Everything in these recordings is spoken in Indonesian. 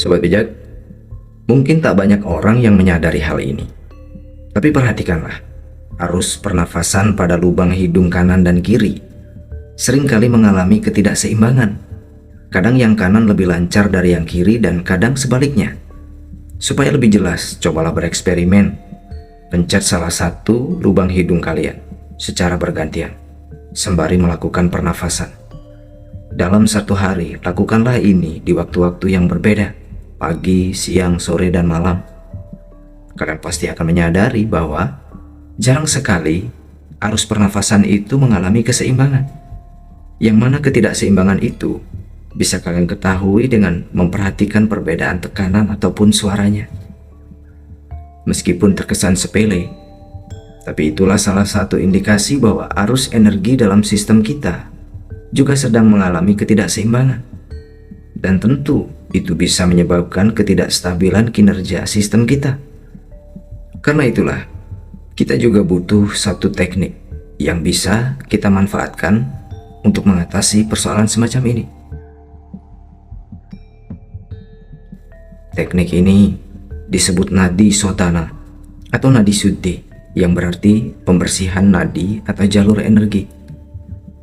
Sobat bijak, mungkin tak banyak orang yang menyadari hal ini. Tapi perhatikanlah, arus pernafasan pada lubang hidung kanan dan kiri seringkali mengalami ketidakseimbangan. Kadang yang kanan lebih lancar dari yang kiri dan kadang sebaliknya. Supaya lebih jelas, cobalah bereksperimen. Pencet salah satu lubang hidung kalian secara bergantian, sembari melakukan pernafasan. Dalam satu hari, lakukanlah ini di waktu-waktu yang berbeda, pagi, siang, sore, dan malam. Kalian pasti akan menyadari bahwa jarang sekali arus pernafasan itu mengalami keseimbangan. Yang mana ketidakseimbangan itu bisa kalian ketahui dengan memperhatikan perbedaan tekanan ataupun suaranya. Meskipun terkesan sepele, tapi itulah salah satu indikasi bahwa arus energi dalam sistem kita juga sedang mengalami ketidakseimbangan. Dan tentu itu bisa menyebabkan ketidakstabilan kinerja sistem kita. Karena itulah, kita juga butuh satu teknik yang bisa kita manfaatkan untuk mengatasi persoalan semacam ini. Teknik ini disebut nadi shodhana atau nadi suddhi, yang berarti pembersihan nadi atau jalur energi.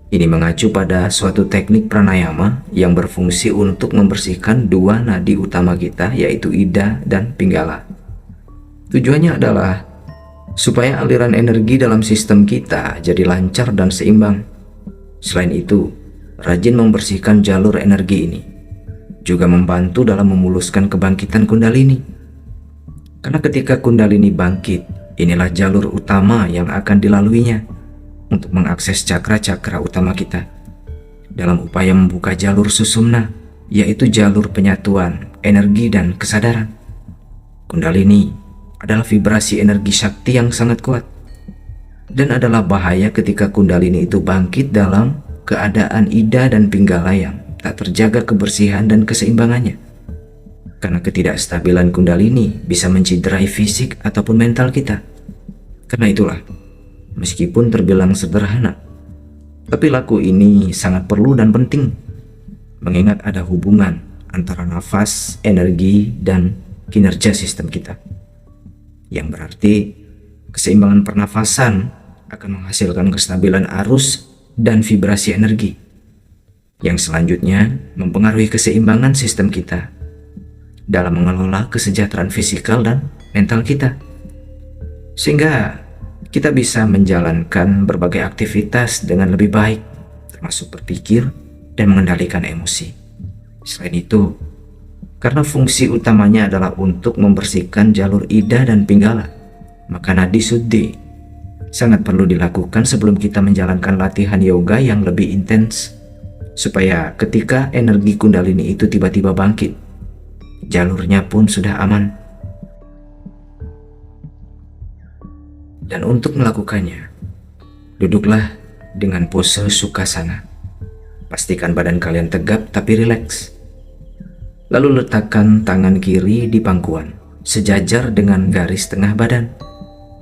Ini mengacu pada suatu teknik pranayama yang berfungsi untuk membersihkan dua nadi utama kita, yaitu ida dan pinggala. Tujuannya adalah supaya aliran energi dalam sistem kita jadi lancar dan seimbang. Selain itu, rajin membersihkan jalur energi ini juga membantu dalam memuluskan kebangkitan kundalini. Karena ketika kundalini bangkit, inilah jalur utama yang akan dilaluinya untuk mengakses cakra-cakra utama kita dalam upaya membuka jalur susumna, yaitu jalur penyatuan energi dan kesadaran. Kundalini adalah vibrasi energi sakti yang sangat kuat, dan adalah bahaya ketika kundalini itu bangkit dalam keadaan ida dan pinggala yang tak terjaga kebersihan dan keseimbangannya. Karena ketidakstabilan kundalini bisa menciderai fisik ataupun mental kita. Karena itulah, meskipun terbilang sederhana, tapi laku ini sangat perlu dan penting, mengingat ada hubungan antara nafas, energi, dan kinerja sistem kita. Yang berarti keseimbangan pernafasan akan menghasilkan kestabilan arus dan vibrasi energi, yang selanjutnya mempengaruhi keseimbangan sistem kita dalam mengelola kesejahteraan fisikal dan mental kita, sehingga kita bisa menjalankan berbagai aktivitas dengan lebih baik, termasuk berpikir dan mengendalikan emosi. Selain itu, karena fungsi utamanya adalah untuk membersihkan jalur ida dan pinggala, maka nadi suddhi sangat perlu dilakukan sebelum kita menjalankan latihan yoga yang lebih intens, supaya ketika energi kundalini itu tiba-tiba bangkit, jalurnya pun sudah aman. Dan untuk melakukannya, duduklah dengan pose sukhasana. Pastikan badan kalian tegap tapi rileks. Lalu letakkan tangan kiri di pangkuan, sejajar dengan garis tengah badan,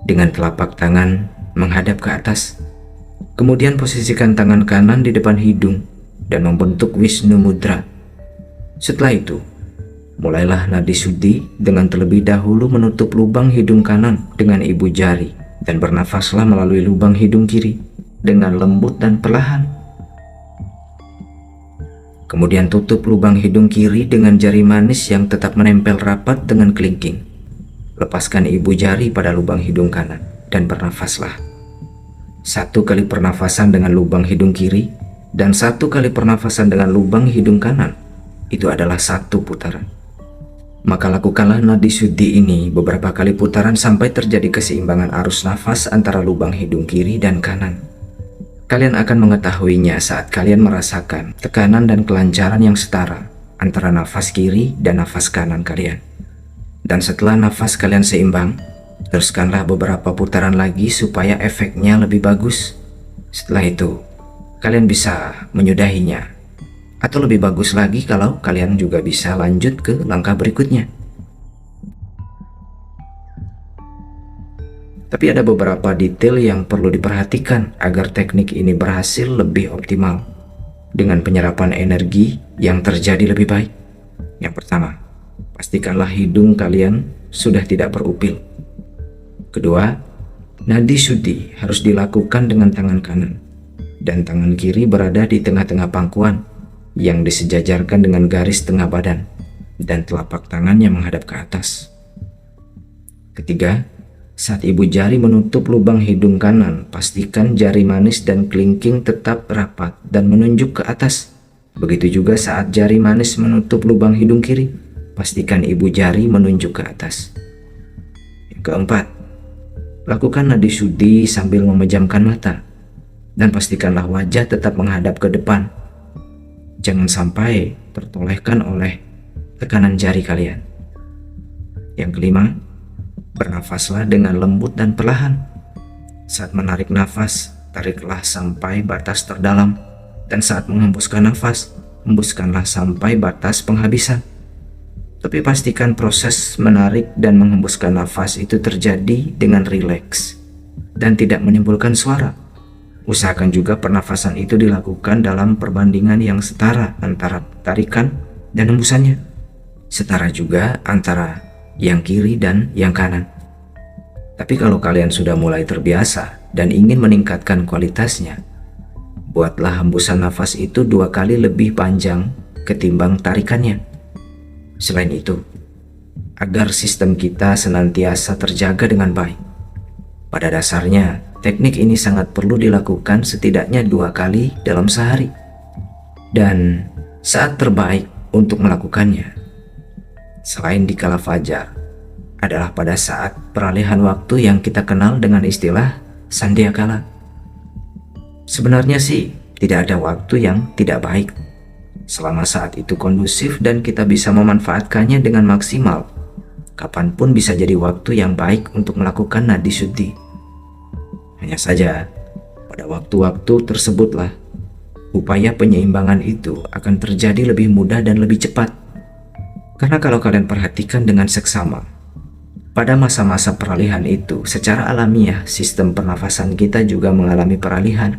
dengan telapak tangan menghadap ke atas. Kemudian posisikan tangan kanan di depan hidung dan membentuk Wisnu Mudra. Setelah itu, mulailah nadi suddhi dengan terlebih dahulu menutup lubang hidung kanan dengan ibu jari, dan bernafaslah melalui lubang hidung kiri dengan lembut dan perlahan. Kemudian tutup lubang hidung kiri dengan jari manis yang tetap menempel rapat dengan kelingking. Lepaskan ibu jari pada lubang hidung kanan dan bernafaslah. 1 kali pernafasan dengan lubang hidung kiri dan 1 kali pernafasan dengan lubang hidung kanan. Itu adalah 1 putaran. Maka lakukanlah nadi suddhi ini beberapa kali putaran sampai terjadi keseimbangan arus nafas antara lubang hidung kiri dan kanan. Kalian akan mengetahuinya saat kalian merasakan tekanan dan kelancaran yang setara antara nafas kiri dan nafas kanan kalian. Dan setelah nafas kalian seimbang, teruskanlah beberapa putaran lagi supaya efeknya lebih bagus. Setelah itu, kalian bisa menyudahinya. Atau lebih bagus lagi kalau kalian juga bisa lanjut ke langkah berikutnya. Tapi ada beberapa detail yang perlu diperhatikan agar teknik ini berhasil lebih optimal dengan penyerapan energi yang terjadi lebih baik. Yang pertama, pastikanlah hidung kalian sudah tidak berupil. Kedua, nadi syuddhi harus dilakukan dengan tangan kanan, dan tangan kiri berada di tengah-tengah pangkuan yang disejajarkan dengan garis tengah badan, dan telapak tangan yang menghadap ke atas. Ketiga, saat ibu jari menutup lubang hidung kanan, pastikan jari manis dan kelingking tetap rapat dan menunjuk ke atas. Begitu juga saat jari manis menutup lubang hidung kiri, pastikan ibu jari menunjuk ke atas. Yang keempat, lakukan nadi syuddhi sambil memejamkan mata, dan pastikanlah wajah tetap menghadap ke depan. Jangan sampai tertolehkan oleh tekanan jari kalian. Yang kelima, bernafaslah dengan lembut dan perlahan. Saat menarik nafas, tariklah sampai batas terdalam, dan saat menghembuskan nafas, hembuskanlah sampai batas penghabisan. Tapi pastikan proses menarik dan menghembuskan nafas itu terjadi dengan rileks dan tidak menimbulkan suara. Usahakan juga pernafasan itu dilakukan dalam perbandingan yang setara antara tarikan dan hembusannya, setara juga antara yang kiri dan yang kanan. Tapi kalau kalian sudah mulai terbiasa dan ingin meningkatkan kualitasnya, buatlah hembusan nafas itu 2 kali lebih panjang ketimbang tarikannya. Selain itu, agar sistem kita senantiasa terjaga dengan baik, pada dasarnya teknik ini sangat perlu dilakukan setidaknya 2 kali dalam sehari. Dan saat terbaik untuk melakukannya, selain di kala fajar, adalah pada saat peralihan waktu yang kita kenal dengan istilah sandiakala. Sebenarnya sih tidak ada waktu yang tidak baik, selama saat itu kondusif dan kita bisa memanfaatkannya dengan maksimal. Kapanpun bisa jadi waktu yang baik untuk melakukan nadi syuddhi. Hanya saja pada waktu-waktu tersebutlah upaya penyeimbangan itu akan terjadi lebih mudah dan lebih cepat. Karena kalau kalian perhatikan dengan seksama, pada masa-masa peralihan itu, secara alamiah sistem pernafasan kita juga mengalami peralihan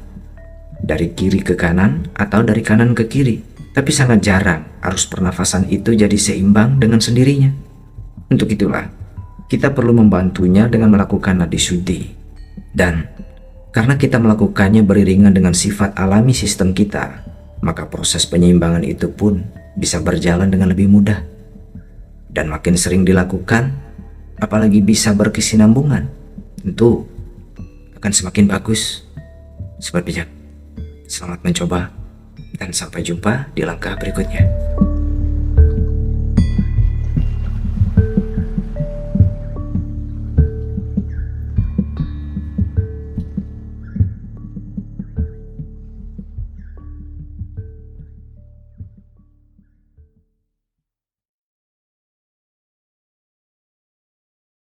dari kiri ke kanan atau dari kanan ke kiri. Tapi sangat jarang arus pernafasan itu jadi seimbang dengan sendirinya. Untuk itulah, kita perlu membantunya dengan melakukan nadi syuddhi. Dan karena kita melakukannya beriringan dengan sifat alami sistem kita, maka proses penyeimbangan itu pun bisa berjalan dengan lebih mudah. Dan makin sering dilakukan, apalagi bisa berkesinambungan, tentu akan semakin bagus. Sobat bijak, selamat mencoba dan sampai jumpa di langkah berikutnya.